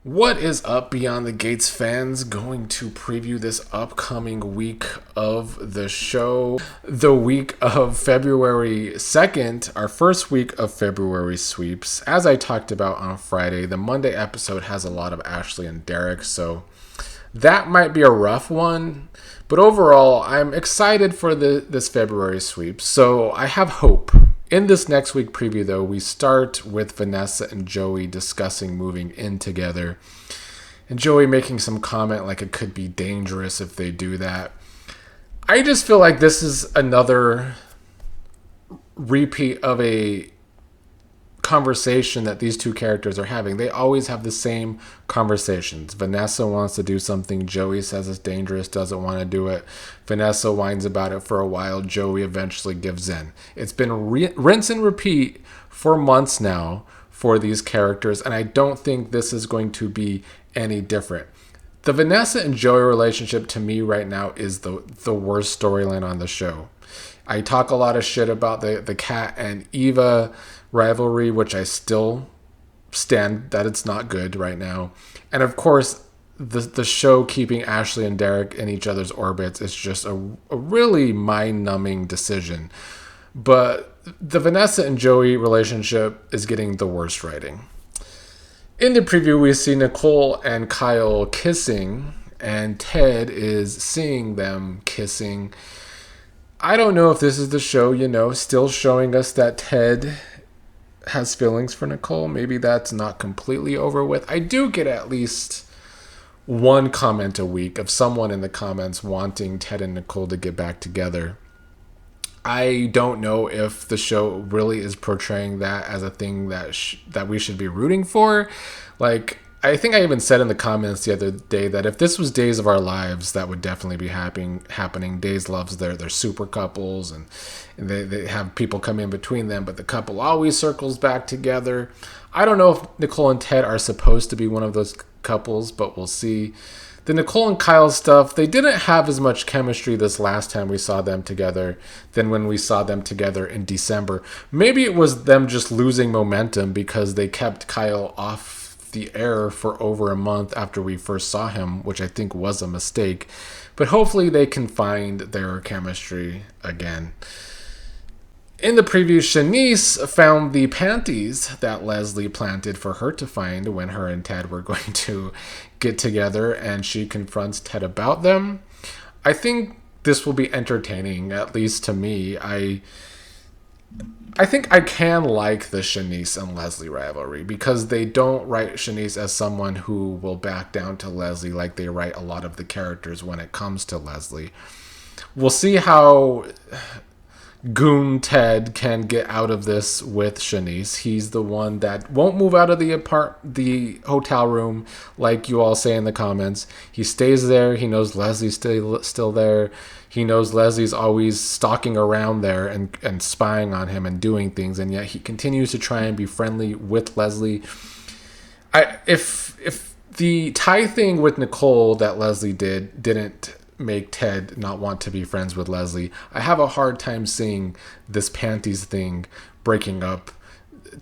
What is up, Beyond the Gates fans? Going to preview this upcoming week of the show. The week of February 2nd, our first week of February sweeps. As I talked about on Friday, the Monday episode has a lot of Ashley and Derek, so that might be a rough one. But overall, I'm excited for this February sweep, so I have hope. In this next week preview, though, we start with Vanessa and Joey discussing moving in together. And Joey making some comment like it could be dangerous if they do that. I just feel like this is another repeat of a conversation that these two characters are having. They always have the same conversations. Vanessa wants to do something. Joey says it's dangerous, doesn't want to do it. Vanessa whines about it for a while. Joey eventually gives in. It's been rinse and repeat for months now for these characters, and I don't think this is going to be any different. The Vanessa and Joey relationship to me right now is the worst storyline on the show. I talk a lot of shit about the Kat and Eva rivalry, which I still stand that it's not good right now. And of course, the show keeping Ashley and Derek in each other's orbits is just a really mind-numbing decision. But the Vanessa and Joey relationship is getting the worst writing. In the preview, we see Nicole and Kyle kissing, and Ted is seeing them kissing. I don't know if this is the show, still showing us that Ted has feelings for Nicole. Maybe that's not completely over with. I do get at least one comment a week of someone in the comments wanting Ted and Nicole to get back together. I don't know if the show really is portraying that as a thing that we should be rooting for. Like, I think I even said in the comments the other day that if this was Days of Our Lives, that would definitely be happening. Days loves their super couples, and they have people come in between them, but the couple always circles back together. I don't know if Nicole and Ted are supposed to be one of those couples, but we'll see. The Nicole and Kyle stuff, they didn't have as much chemistry this last time we saw them together than when we saw them together in December. Maybe it was them just losing momentum because they kept Kyle off the air for over a month after we first saw him, which I think was a mistake. But hopefully they can find their chemistry again. In the preview, Shanice found the panties that Leslie planted for her to find when her and Ted were going to get together, and she confronts Ted about them. I think this will be entertaining, at least to me. I think I can like the Chenise and Leslie rivalry because they don't write Chenise as someone who will back down to Leslie like they write a lot of the characters when it comes to Leslie. We'll see how Goon Ted can get out of this with Chenise. He's the one that won't move out of the hotel room like you all say in the comments. He stays there. He knows Leslie's still there. He knows Leslie's always stalking around there and spying on him and doing things, and yet he continues to try and be friendly with Leslie. If the tie thing with Nicole that Leslie didn't make Ted not want to be friends with Leslie, I have a hard time seeing this panties thing breaking up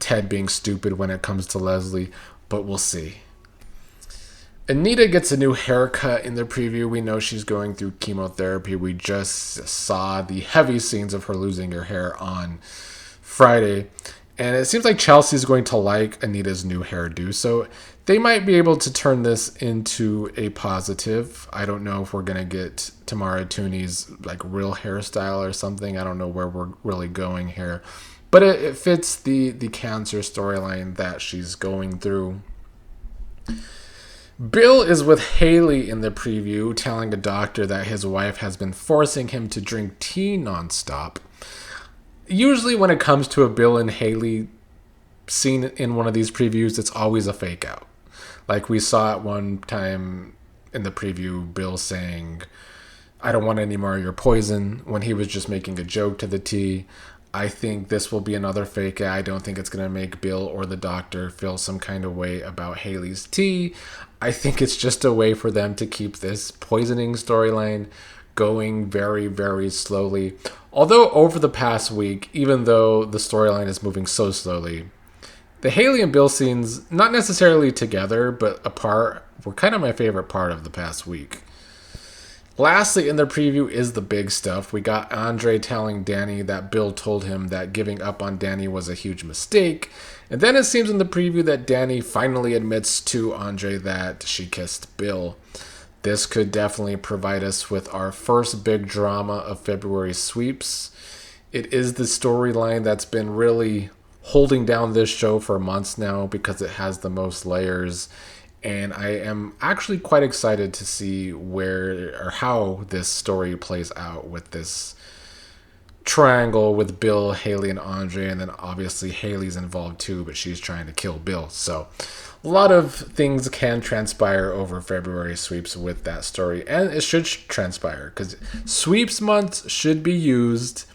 Ted being stupid when it comes to Leslie, but we'll see. Anita gets a new haircut in the preview. We know she's going through chemotherapy. We just saw the heavy scenes of her losing her hair on Friday. And it seems like Chelsea's going to like Anita's new hairdo. So they might be able to turn this into a positive. I don't know if we're going to get Tamara Tooney's like real hairstyle or something. I don't know where we're really going here. But it fits the cancer storyline that she's going through. Bill is with Haley in the preview, telling a doctor that his wife has been forcing him to drink tea nonstop. Usually when it comes to a Bill and Haley scene in one of these previews, it's always a fake out. Like we saw at one time in the preview, Bill saying, "I don't want any more of your poison," when he was just making a joke to the tea. I think this will be another fake out. I don't think it's going to make Bill or the doctor feel some kind of way about Haley's tea. I think it's just a way for them to keep this poisoning storyline going very, very slowly. Although over the past week, even though the storyline is moving so slowly, The Haley and Bill scenes, not necessarily together, but apart, were kind of my favorite part of the past week. Lastly, in the preview is the big stuff. We got Andre telling Dani that Bill told him that giving up on Dani was a huge mistake. And then it seems in the preview that Dani finally admits to Andre that she kissed Bill. This could definitely provide us with our first big drama of February sweeps. It is the storyline that's been really holding down this show for months now because it has the most layers. And I am actually quite excited to see where or how this story plays out with this triangle with Bill, Haley, and Andre. And then obviously Haley's involved too, but she's trying to kill Bill. So a lot of things can transpire over February sweeps with that story. And it should transpire because sweeps months should be used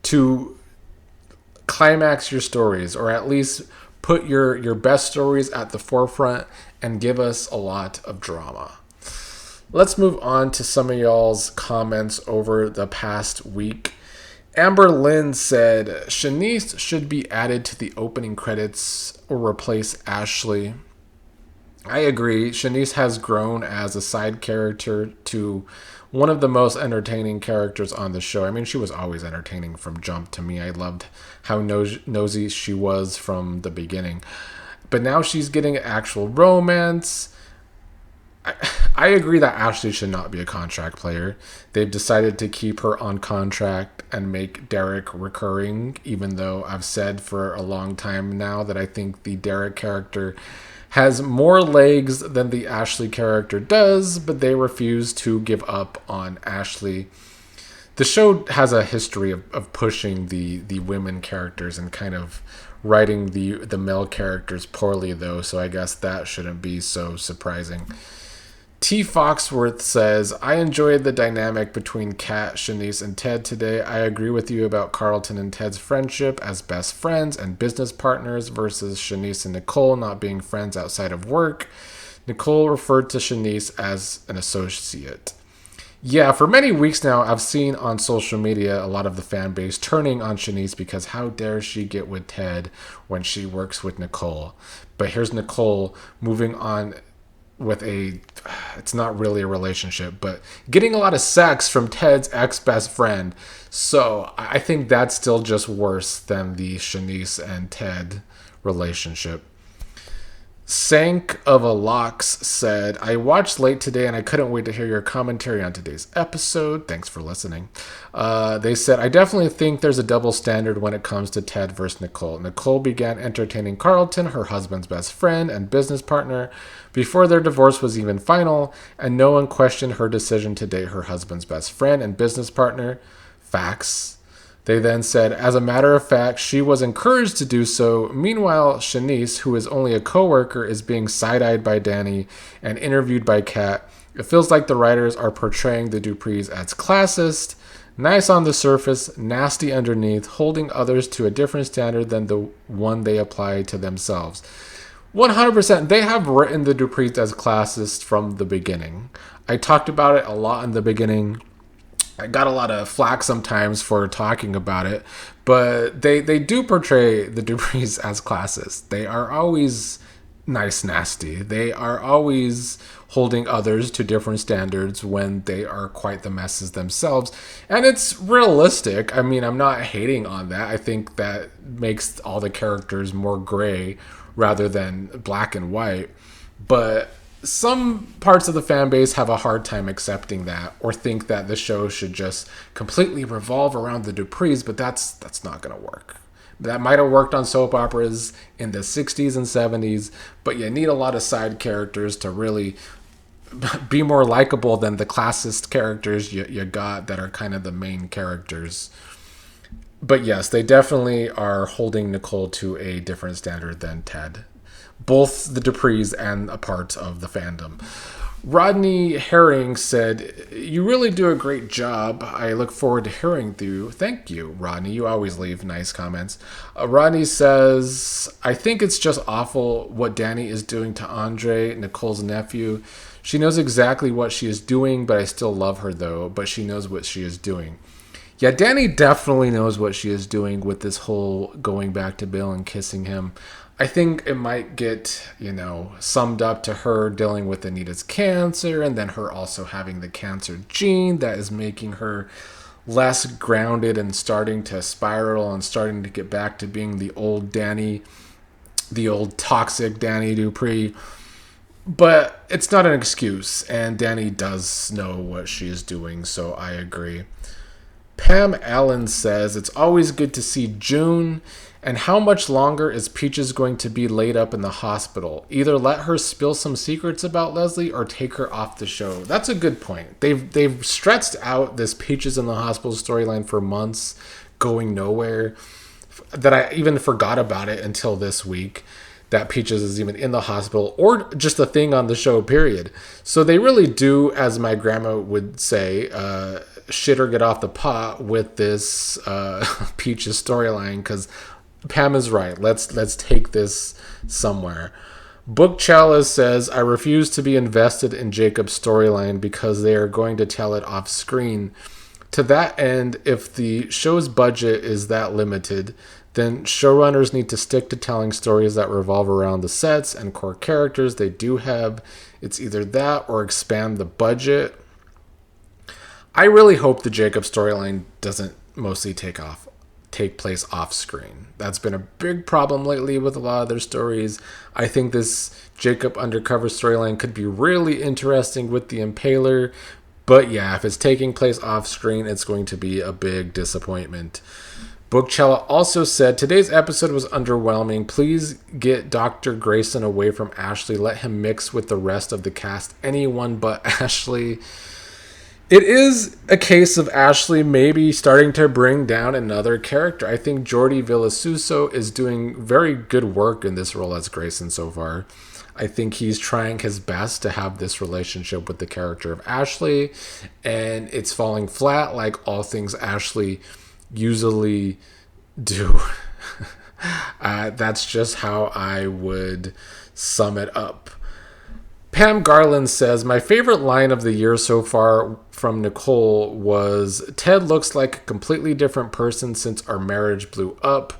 to climax your stories, or at least put your best stories at the forefront and give us a lot of drama. Let's move on to some of y'all's comments over the past week. Amber Lynn said, Shanice should be added to the opening credits or replace Ashley. I agree. Shanice has grown as a side character to one of the most entertaining characters on the show. I mean, she was always entertaining from jump to me. I loved how nosy she was from the beginning. But now she's getting actual romance. I agree that Ashley should not be a contract player. They've decided to keep her on contract and make Derek recurring, even though I've said for a long time now that I think the Derek character has more legs than the Ashley character does, but they refuse to give up on Ashley. The show has a history of pushing the women characters and kind of writing the male characters poorly, though, so I guess that shouldn't be so surprising. T. Foxworth says, I enjoyed the dynamic between Kat, Shanice, and Ted today. I agree with you about Carlton and Ted's friendship as best friends and business partners versus Shanice and Nicole not being friends outside of work. Nicole referred to Shanice as an associate. Yeah, for many weeks now, I've seen on social media a lot of the fan base turning on Shanice because how dare she get with Ted when she works with Nicole. But here's Nicole moving on with it's not really a relationship, but getting a lot of sex from Ted's ex-best friend. So I think that's still just worse than the Shanice and Ted relationship. Sank of a Locks said, I watched late today and I couldn't wait to hear your commentary on today's episode. Thanks for listening. They said, I definitely think there's a double standard when it comes to Ted versus Nicole. Nicole began entertaining Carlton, her husband's best friend and business partner, before their divorce was even final, and no one questioned her decision to date her husband's best friend and business partner. Facts. They then said, as a matter of fact, she was encouraged to do so. Meanwhile, Shanice, who is only a coworker, is being side-eyed by Dani and interviewed by Kat. It feels like the writers are portraying the Duprees as classist, nice on the surface, nasty underneath, holding others to a different standard than the one they apply to themselves. 100%. They have written the Duprees as classist from the beginning. I talked about it a lot in the beginning. I got a lot of flack sometimes for talking about it, but they do portray the Duprees as classist. They are always nice, nasty. They are always holding others to different standards when they are quite the messes themselves. And it's realistic. I mean, I'm not hating on that. I think that makes all the characters more gray rather than black and white. But some parts of the fan base have a hard time accepting that or think that the show should just completely revolve around the Duprees, but that's not going to work. That might have worked on soap operas in the 60s and 70s, but you need a lot of side characters to really be more likable than the classist characters you got that are kind of the main characters. But yes, they definitely are holding Nicole to a different standard than Ted. Both the Duprees and a part of the fandom. Rodney Herring said, you really do a great job. I look forward to hearing you. Thank you, Rodney. You always leave nice comments. Rodney says, I think it's just awful what Dani is doing to Andre, Nicole's nephew. She knows exactly what she is doing, but I still love her, though. But she knows what she is doing. Yeah, Dani definitely knows what she is doing with this whole going back to Bill and kissing him. I think it might get, summed up to her dealing with Anita's cancer and then her also having the cancer gene that is making her less grounded and starting to spiral and starting to get back to being the old Dani, the old toxic Dani Dupree. But it's not an excuse, and Dani does know what she is doing, so I agree. Pam Allen says, it's always good to see June. And how much longer is Peaches going to be laid up in the hospital? Either let her spill some secrets about Leslie or take her off the show. That's a good point. They've stretched out this Peaches in the hospital storyline for months, going nowhere, that I even forgot about it until this week, that Peaches is even in the hospital or just a thing on the show, period. So they really do, as my grandma would say, shit or get off the pot with this Peaches storyline, because Pam is right. Let's take this somewhere. Book Chalice says, I refuse to be invested in Jacob's storyline because they are going to tell it off screen. To that end, if the show's budget is that limited, then showrunners need to stick to telling stories that revolve around the sets and core characters they do have. It's either that or expand the budget. I really hope the Jacob storyline doesn't mostly take place off screen. That's been a big problem lately with a lot of their stories. I think this Jacob undercover storyline could be really interesting with the Impaler. But yeah, if it's taking place off screen, it's going to be a big disappointment. Bookchella also said, today's episode was underwhelming. Please get Dr. Grayson away from Ashley. Let him mix with the rest of the cast. Anyone but Ashley. It is a case of Ashley maybe starting to bring down another character. I think Jordi Villasuso is doing very good work in this role as Grayson so far. I think he's trying his best to have this relationship with the character of Ashley, and it's falling flat like all things Ashley usually do. That's just how I would sum it up. Pam Garland says, my favorite line of the year so far from Nicole was, Ted looks like a completely different person since our marriage blew up.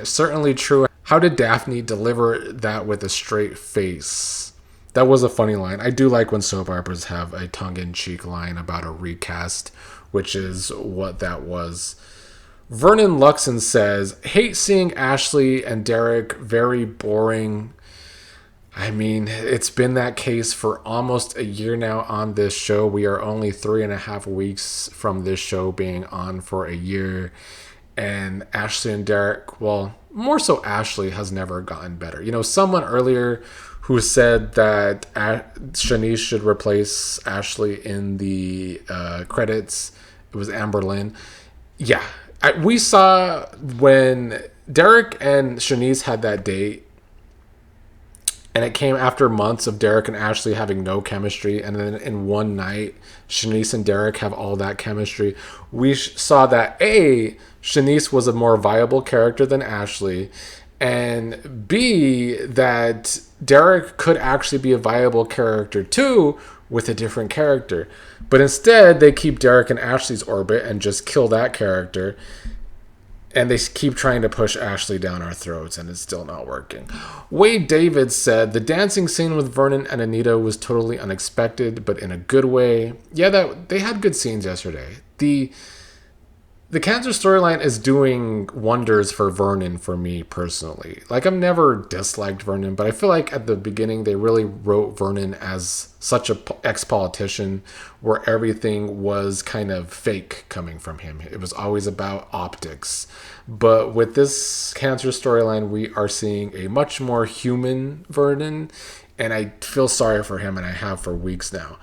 Certainly true. How did Daphne deliver that with a straight face? That was a funny line. I do like when soap operas have a tongue-in-cheek line about a recast, which is what that was. Vernon Luxon says, hate seeing Ashley and Derek, very boring. I mean, it's been that case for almost a year now on this show. We are only 3.5 weeks from this show being on for a year. And Ashley and Derek, well, more so Ashley, has never gotten better. You know, someone earlier who said that Shanice should replace Ashley in the credits, it was Amber Lynn. Yeah, we saw when Derek and Shanice had that date, and it came after months of Derek and Ashley having no chemistry. And then in one night, Shanice and Derek have all that chemistry. We saw that A, Shanice was a more viable character than Ashley. And B, that Derek could actually be a viable character too with a different character. But instead, they keep Derek in Ashley's orbit and just kill that character. And they keep trying to push Ashley down our throats, and it's still not working. Wade David said, the dancing scene with Vernon and Anita was totally unexpected, but in a good way. Yeah, they had good scenes yesterday. The cancer storyline is doing wonders for Vernon for me personally. Like, I've never disliked Vernon, but I feel like at the beginning they really wrote Vernon as such an ex-politician where everything was kind of fake coming from him. It was always about optics. But with this cancer storyline, we are seeing a much more human Vernon, and I feel sorry for him, and I have for weeks now.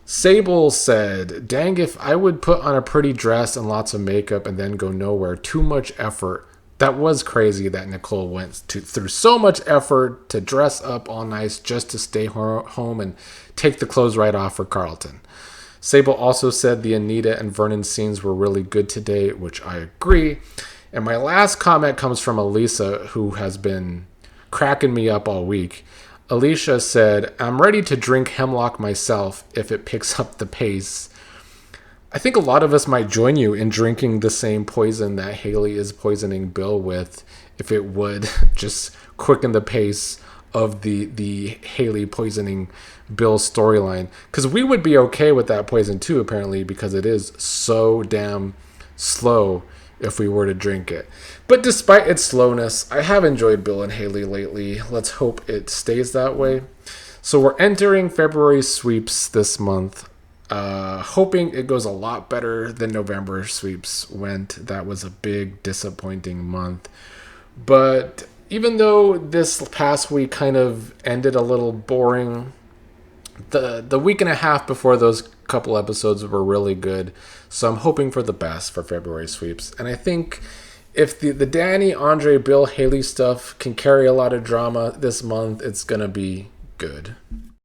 Sable said, dang, if I would put on a pretty dress and lots of makeup and then go nowhere, too much effort. That was crazy that Nicole went through so much effort to dress up all nice just to stay home and take the clothes right off for Carlton. Sable also said the Anita and Vernon scenes were really good today, which I agree. And my last comment comes from Elisa, who has been cracking me up all week. Alicia said, I'm ready to drink hemlock myself if it picks up the pace. I think a lot of us might join you in drinking the same poison that Haley is poisoning Bill with, if it would just quicken the pace of the Haley poisoning Bill storyline. Because we would be okay with that poison too, apparently, because it is so damn slow if we were to drink it. But despite its slowness, I have enjoyed Bill and Haley lately. Let's hope it stays that way. So we're entering February sweeps this month. Hoping it goes a lot better than November sweeps went. That was a big disappointing month. But even though this past week kind of ended a little boring, the week and a half before those couple episodes were really good. So I'm hoping for the best for February sweeps. And I think if the Dani, Andre, Bill, Haley stuff can carry a lot of drama this month, it's going to be good.